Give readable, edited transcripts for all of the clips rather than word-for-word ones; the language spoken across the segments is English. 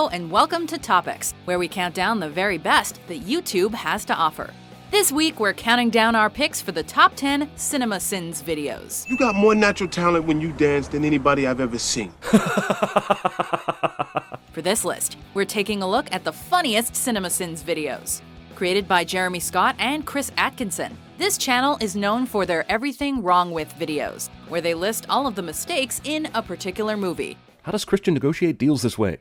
Hello and welcome to TopX, where we count down the very best that YouTube has to offer. This week, we're counting down our picks for the top 10 CinemaSins videos. You got more natural talent when you dance than anybody I've ever seen. For this list, we're taking a look at the funniest CinemaSins videos. Created by Jeremy Scott and Chris Atkinson, this channel is known for their Everything Wrong With videos, where they list all of the mistakes in a particular movie. How does Christian negotiate deals this way?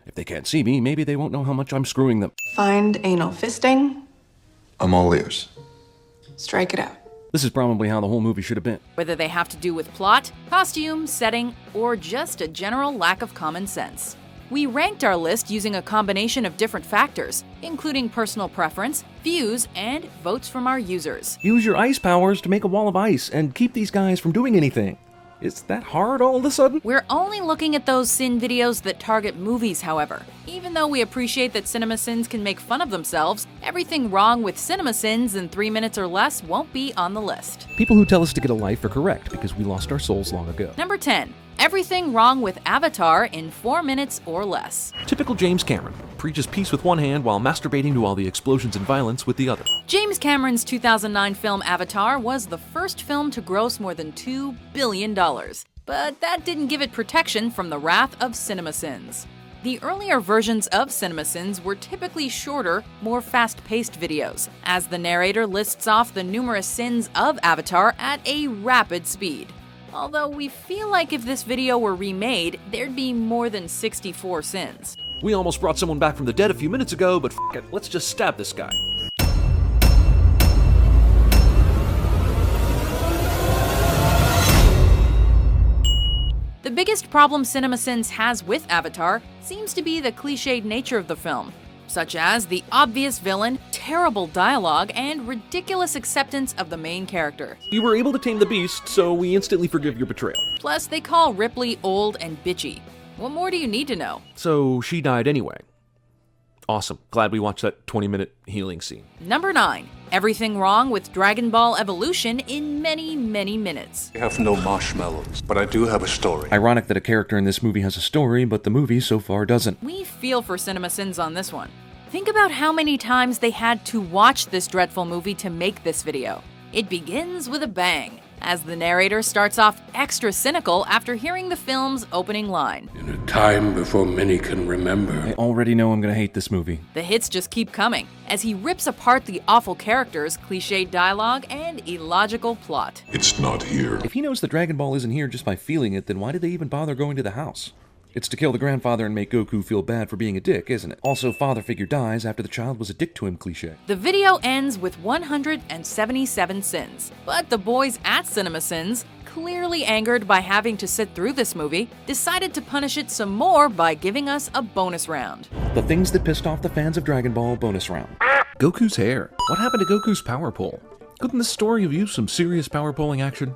If they can't see me, maybe they won't know how much I'm screwing them. Find anal fisting. I'm all ears. Strike it out. This is probably how the whole movie should have been. Whether they have to do with plot, costume, setting, or just a general lack of common sense. We ranked our list using a combination of different factors, including personal preference, views, and votes from our users. Use your ice powers to make a wall of ice and keep these guys from doing anything. Is that hard all of a sudden? We're only looking at those sin videos that target movies, however. Even though we appreciate that CinemaSins can make fun of themselves, everything wrong with CinemaSins in 3 minutes or less won't be on the list. People who tell us to get a life are correct because we lost our souls long ago. Number 10. Everything wrong with Avatar in 4 minutes or less. Typical James Cameron. Preaches peace with one hand while masturbating to all the explosions and violence with the other. James Cameron's 2009 film Avatar was the first film to gross more than $2 billion. But that didn't give it protection from the wrath of CinemaSins. The earlier versions of CinemaSins were typically shorter, more fast-paced videos, as the narrator lists off the numerous sins of Avatar at a rapid speed. Although we feel like if this video were remade, there'd be more than 64 sins. We almost brought someone back from the dead a few minutes ago, but f*** it, let's just stab this guy. The biggest problem CinemaSins has with Avatar seems to be the cliched nature of the film, such as the obvious villain, terrible dialogue, and ridiculous acceptance of the main character. You were able to tame the beast, so we instantly forgive your betrayal. Plus, they call Ripley old and bitchy. What more do you need to know? So she died anyway. Awesome. Glad we watched that 20-minute healing scene. Number 9. Everything wrong with Dragon Ball Evolution in many, many minutes. I have no marshmallows, but I do have a story. Ironic that a character in this movie has a story, but the movie so far doesn't. We feel for CinemaSins on this one. Think about how many times they had to watch this dreadful movie to make this video. It begins with a bang, as the narrator starts off extra cynical after hearing the film's opening line. In a time before many can remember. I already know I'm gonna hate this movie. The hits just keep coming, as he rips apart the awful characters, cliched dialogue, and illogical plot. It's not here. If he knows the Dragon Ball isn't here just by feeling it, then why did they even bother going to the house? It's to kill the grandfather and make Goku feel bad for being a dick, isn't it? Also, father figure dies after the child was a dick to him cliche. The video ends with 177 sins, but the boys at CinemaSins, clearly angered by having to sit through this movie, decided to punish it some more by giving us a bonus round. The things that pissed off the fans of Dragon Ball bonus round. Goku's hair. What happened to Goku's power pole? Couldn't this story have used some serious power pulling action?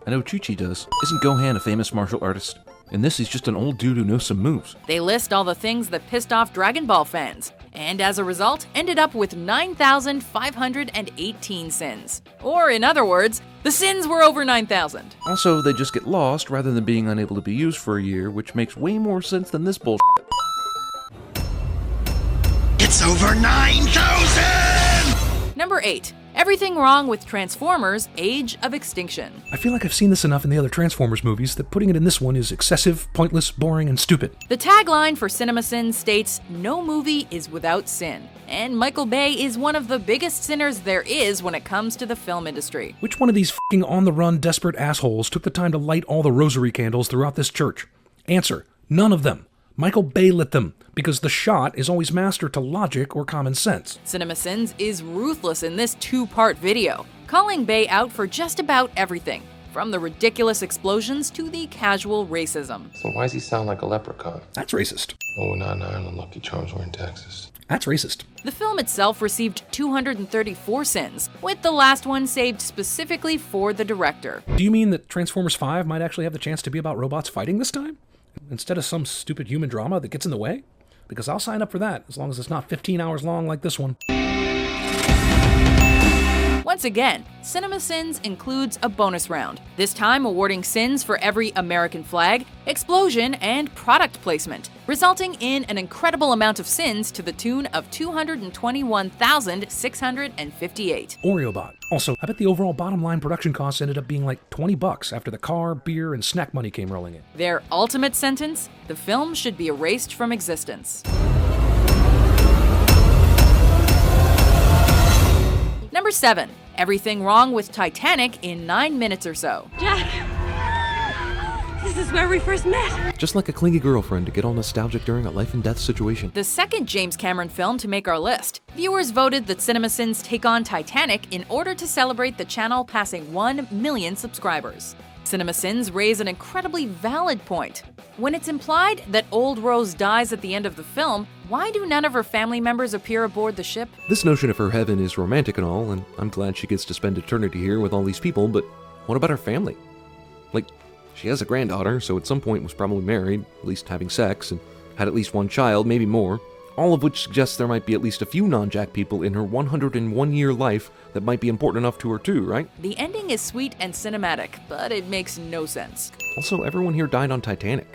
I know Chi-Chi does. Isn't Gohan a famous martial artist? And this is just an old dude who knows some moves. They list all the things that pissed off Dragon Ball fans, and as a result, ended up with 9,518 sins. Or in other words, the sins were over 9,000. Also, they just get lost rather than being unable to be used for a year, which makes way more sense than this bullshit. It's over 9,000! Number 8. Everything wrong with Transformers: Age of Extinction. I feel like I've seen this enough in the other Transformers movies that putting it in this one is excessive, pointless, boring, and stupid. The tagline for CinemaSins states, "No movie is without sin." And Michael Bay is one of the biggest sinners there is when it comes to the film industry. Which one of these f***ing on-the-run desperate assholes took the time to light all the rosary candles throughout this church? Answer: none of them. Michael Bay lit them, because the shot is always master to logic or common sense. CinemaSins is ruthless in this 2-part video, calling Bay out for just about everything, from the ridiculous explosions to the casual racism. So why does he sound like a leprechaun? That's racist. Oh, not in Ireland. Lucky Charms were in Texas. That's racist. The film itself received 234 sins, with the last one saved specifically for the director. Do you mean that Transformers 5 might actually have the chance to be about robots fighting this time? Instead of some stupid human drama that gets in the way? Because I'll sign up for that, as long as it's not 15 hours long like this one. Once again, CinemaSins includes a bonus round, this time awarding sins for every American flag, explosion, and product placement, resulting in an incredible amount of sins to the tune of 221,658. OreoBot. Also, I bet the overall bottom line production costs ended up being like $20 after the car, beer, and snack money came rolling in. Their ultimate sentence? The film should be erased from existence. Number 7. Everything wrong with Titanic in 9 minutes or so. Jack! This is where we first met! Just like a clingy girlfriend to get all nostalgic during a life and death situation. The second James Cameron film to make our list. Viewers voted that CinemaSins take on Titanic in order to celebrate the channel passing 1 million subscribers. CinemaSins raise an incredibly valid point. When it's implied that old Rose dies at the end of the film, why do none of her family members appear aboard the ship? This notion of her heaven is romantic and all, and I'm glad she gets to spend eternity here with all these people, but what about her family? Like, she has a granddaughter, so at some point was probably married, at least having sex, and had at least one child, maybe more, all of which suggests there might be at least a few non-Jack people in her 101-year life that might be important enough to her too, right? The ending is sweet and cinematic, but it makes no sense. Also, everyone here died on Titanic.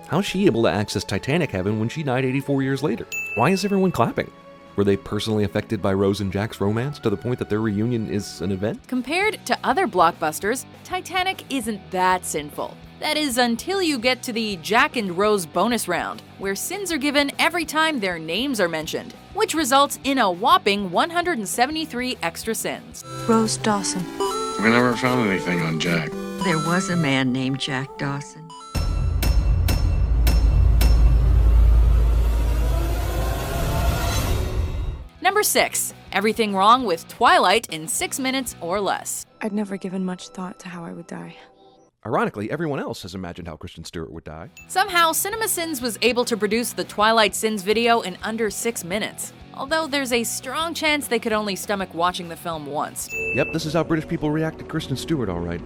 How's she able to access Titanic heaven when she died 84 years later? Why is everyone clapping? Were they personally affected by Rose and Jack's romance to the point that their reunion is an event? Compared to other blockbusters, Titanic isn't that sinful. That is, until you get to the Jack and Rose bonus round, where sins are given every time their names are mentioned, which results in a whopping 173 extra sins. Rose Dawson. We never found anything on Jack. There was a man named Jack Dawson. Number 6. Everything wrong with Twilight in 6 minutes or less. I'd never given much thought to how I would die. Ironically, everyone else has imagined how Kristen Stewart would die. Somehow, CinemaSins was able to produce the Twilight Sins video in under 6 minutes, although there's a strong chance they could only stomach watching the film once. Yep, this is how British people react to Kristen Stewart, all right.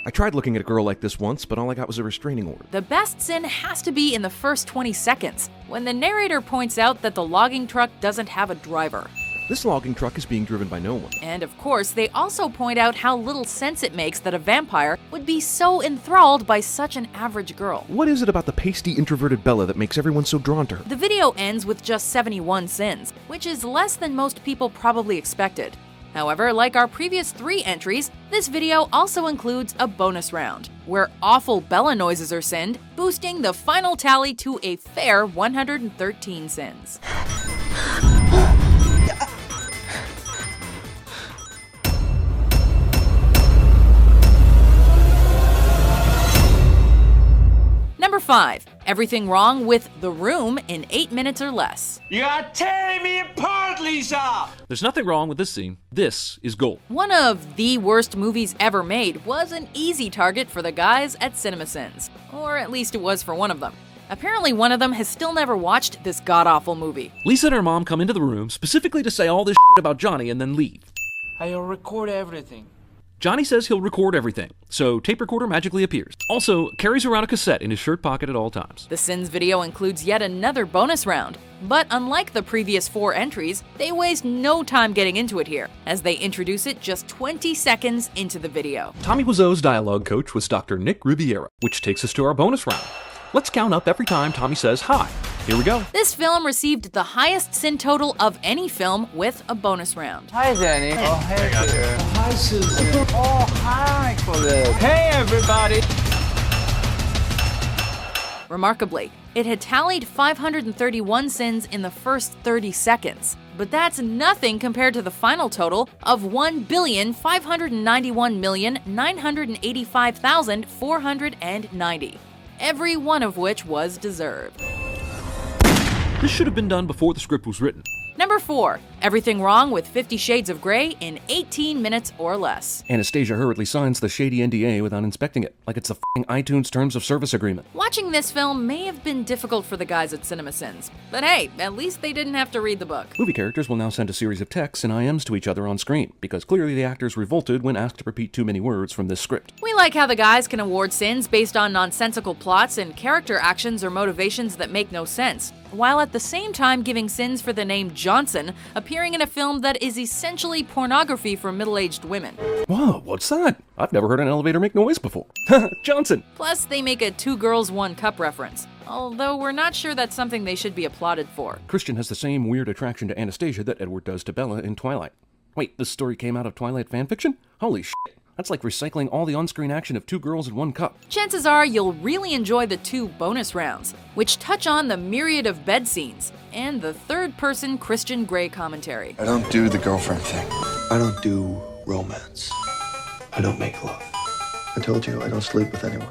I tried looking at a girl like this once, but all I got was a restraining order. The best sin has to be in the first 20 seconds, when the narrator points out that the logging truck doesn't have a driver. This logging truck is being driven by no one. And of course, they also point out how little sense it makes that a vampire would be so enthralled by such an average girl. What is it about the pasty, introverted Bella that makes everyone so drawn to her? The video ends with just 71 sins, which is less than most people probably expected. However, like our previous 3 entries, this video also includes a bonus round, where awful Bella noises are sinned, boosting the final tally to a fair 113 sins. Number 5. Everything wrong with The Room in 8 minutes or less. You are tearing me apart, Lisa! There's nothing wrong with this scene. This is gold. One of the worst movies ever made was an easy target for the guys at CinemaSins. Or at least it was for one of them. Apparently one of them has still never watched this god-awful movie. Lisa and her mom come into the room specifically to say all this shit about Johnny and then leave. I'll record everything. Johnny says he'll record everything, so tape recorder magically appears. Also, carries around a cassette in his shirt pocket at all times. The Sins video includes yet another bonus round, but unlike the previous 4 entries, they waste no time getting into it here, as they introduce it just 20 seconds into the video. Tommy Wiseau's dialogue coach was Dr. Nick Riviera, which takes us to our bonus round. Let's count up every time Tommy says hi. Here we go. This film received the highest sin total of any film with a bonus round. Hi, Danny. Oh, hey, hi, Susan. Oh, hi, Colette. Hey, everybody. Remarkably, it had tallied 531 sins in the first 30 seconds. But that's nothing compared to the final total of 1,591,985,490. Every one of which was deserved. This should have been done before the script was written. Number 4. Everything wrong with 50 Shades of Grey in 18 minutes or less. Anastasia hurriedly signs the shady NDA without inspecting it, like it's the f***ing iTunes Terms of Service agreement. Watching this film may have been difficult for the guys at CinemaSins, but hey, at least they didn't have to read the book. Movie characters will now send a series of texts and IMs to each other on screen, because clearly the actors revolted when asked to repeat too many words from this script. We like how the guys can award sins based on nonsensical plots and character actions or motivations that make no sense. while at the same time giving sins for the name Johnson appearing in a film that is essentially pornography for middle-aged women. Whoa, what's that? I've never heard an elevator make noise before. Johnson! Plus, they make a two girls, one cup reference, although we're not sure that's something they should be applauded for. Christian has the same weird attraction to Anastasia that Edward does to Bella in Twilight. Wait, this story came out of Twilight fanfiction? Holy shit. That's like recycling all the on-screen action of two girls in one cup. Chances are you'll really enjoy the 2 bonus rounds, which touch on the myriad of bed scenes, and the third-person Christian Grey commentary. I don't do the girlfriend thing. I don't do romance. I don't make love. I told you I don't sleep with anyone.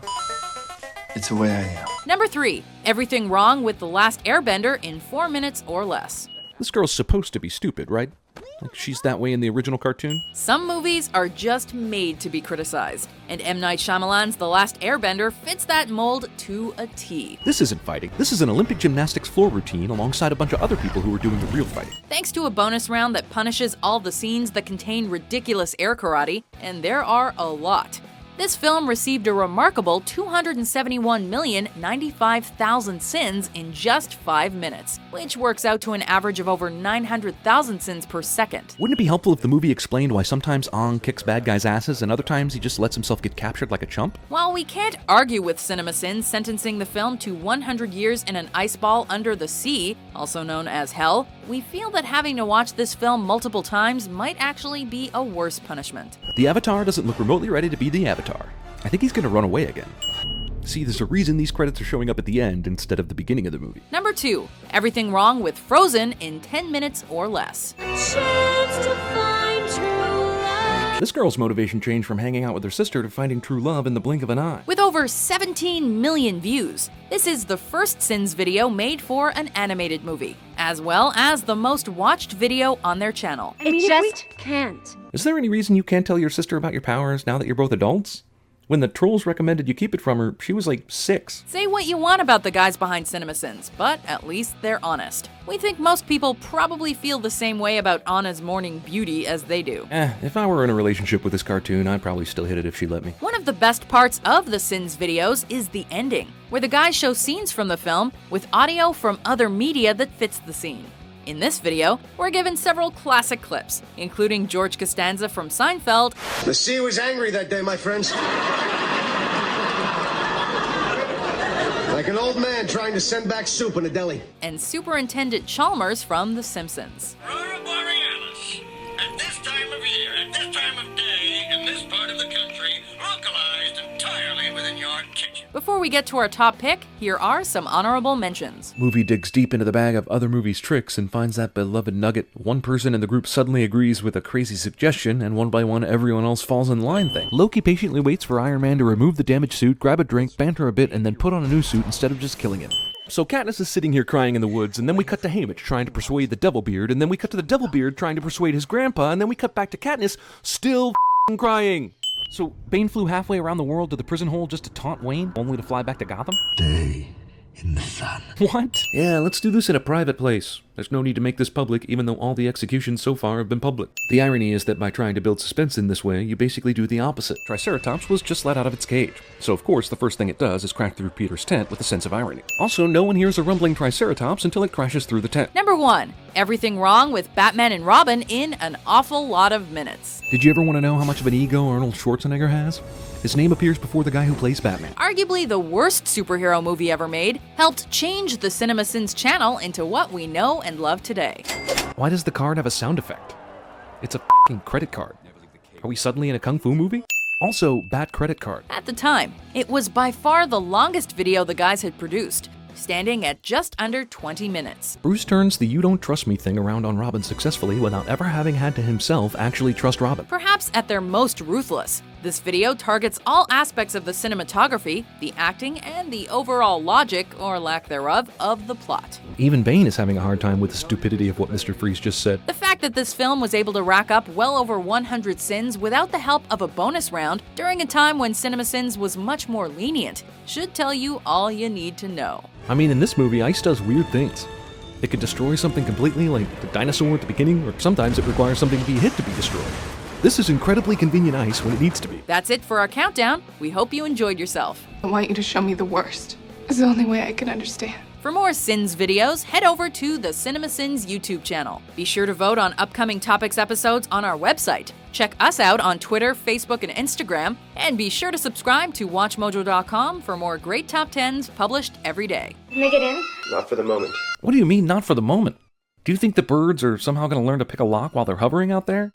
It's the way I am. Number 3. Everything wrong with The Last Airbender in 4 minutes or less. This girl's supposed to be stupid, right? Like she's that way in the original cartoon? Some movies are just made to be criticized, and M. Night Shyamalan's The Last Airbender fits that mold to a T. This isn't fighting. This is an Olympic gymnastics floor routine alongside a bunch of other people who are doing the real fighting. Thanks to a bonus round that punishes all the scenes that contain ridiculous air karate, and there are a lot. This film received a remarkable 271,095,000 sins in just 5 minutes, which works out to an average of over 900,000 sins per second. Wouldn't it be helpful if the movie explained why sometimes Ong kicks bad guys' asses and other times he just lets himself get captured like a chump? While we can't argue with CinemaSins sentencing the film to 100 years in an ice ball under the sea, also known as hell, we feel that having to watch this film multiple times might actually be a worse punishment. The Avatar doesn't look remotely ready to be the Avatar. I think he's gonna run away again. See, there's a reason these credits are showing up at the end instead of the beginning of the movie. Number 2. Everything wrong with Frozen in 10 minutes or less. This girl's motivation changed from hanging out with her sister to finding true love in the blink of an eye. With over 17 million views, this is the first Sins video made for an animated movie, as well as the most watched video on their channel. It just can't. Is there any reason you can't tell your sister about your powers now that you're both adults? When the trolls recommended you keep it from her, she was like 6. Say what you want about the guys behind CinemaSins, but at least they're honest. We think most people probably feel the same way about Anna's morning beauty as they do. If I were in a relationship with this cartoon, I'd probably still hit it if she let me. One of the best parts of the Sins videos is the ending, where the guys show scenes from the film with audio from other media that fits the scene. In this video, we're given several classic clips, including George Costanza from Seinfeld. The sea was angry that day, my friends. Like an old man trying to send back soup in a deli. And Superintendent Chalmers from The Simpsons. Aurora Borealis. At this time of year, at this time of day, in this part of the country, localized entirely within your kitchen. Before we get to our top pick, here are some honorable mentions. Movie digs deep into the bag of other movies' tricks and finds that beloved nugget. One person in the group suddenly agrees with a crazy suggestion, and one by one everyone else falls in line thing. Loki patiently waits for Iron Man to remove the damaged suit, grab a drink, banter a bit, and then put on a new suit instead of just killing him. So Katniss is sitting here crying in the woods, and then we cut to Haymitch trying to persuade the Devilbeard, and then we cut to the Devilbeard trying to persuade his grandpa, and then we cut back to Katniss still crying. So Bane flew halfway around the world to the prison hole just to taunt Wayne, only to fly back to Gotham? Stay in the sun. What? Yeah, let's do this in a private place. There's no need to make this public, even though all the executions so far have been public. The irony is that by trying to build suspense in this way, you basically do the opposite. Triceratops was just let out of its cage. So of course, the first thing it does is crack through Peter's tent with a sense of irony. Also, no one hears a rumbling Triceratops until it crashes through the tent. Number 1. Everything wrong with Batman and Robin in an awful lot of minutes. Did you ever want to know how much of an ego Arnold Schwarzenegger has? His name appears before the guy who plays Batman. Arguably the worst superhero movie ever made, helped change the CinemaSins channel into what we know and love today. Why does the card have a sound effect? It's a f***ing credit card. Are we suddenly in a kung fu movie? Also, Bat credit card. At the time, it was by far the longest video the guys had produced, standing at just under 20 minutes. Bruce turns the you don't trust me thing around on Robin successfully without ever having had to himself actually trust Robin. Perhaps at their most ruthless, this video targets all aspects of the cinematography, the acting, and the overall logic, or lack thereof, of the plot. Even Bane is having a hard time with the stupidity of what Mr. Freeze just said. The fact that this film was able to rack up well over 100 sins without the help of a bonus round during a time when CinemaSins was much more lenient should tell you all you need to know. I mean, in this movie, ice does weird things. It can destroy something completely, like the dinosaur at the beginning, or sometimes it requires something to be hit to be destroyed. This is incredibly convenient ice when it needs to be. That's it for our countdown. We hope you enjoyed yourself. I want you to show me the worst. It's the only way I can understand. For more Sins videos, head over to the CinemaSins YouTube channel. Be sure to vote on upcoming TopX episodes on our website. Check us out on Twitter, Facebook, and Instagram. And be sure to subscribe to WatchMojo.com for more great top 10s published every day. Can they get in? Not for the moment. What do you mean, not for the moment? Do you think the birds are somehow going to learn to pick a lock while they're hovering out there?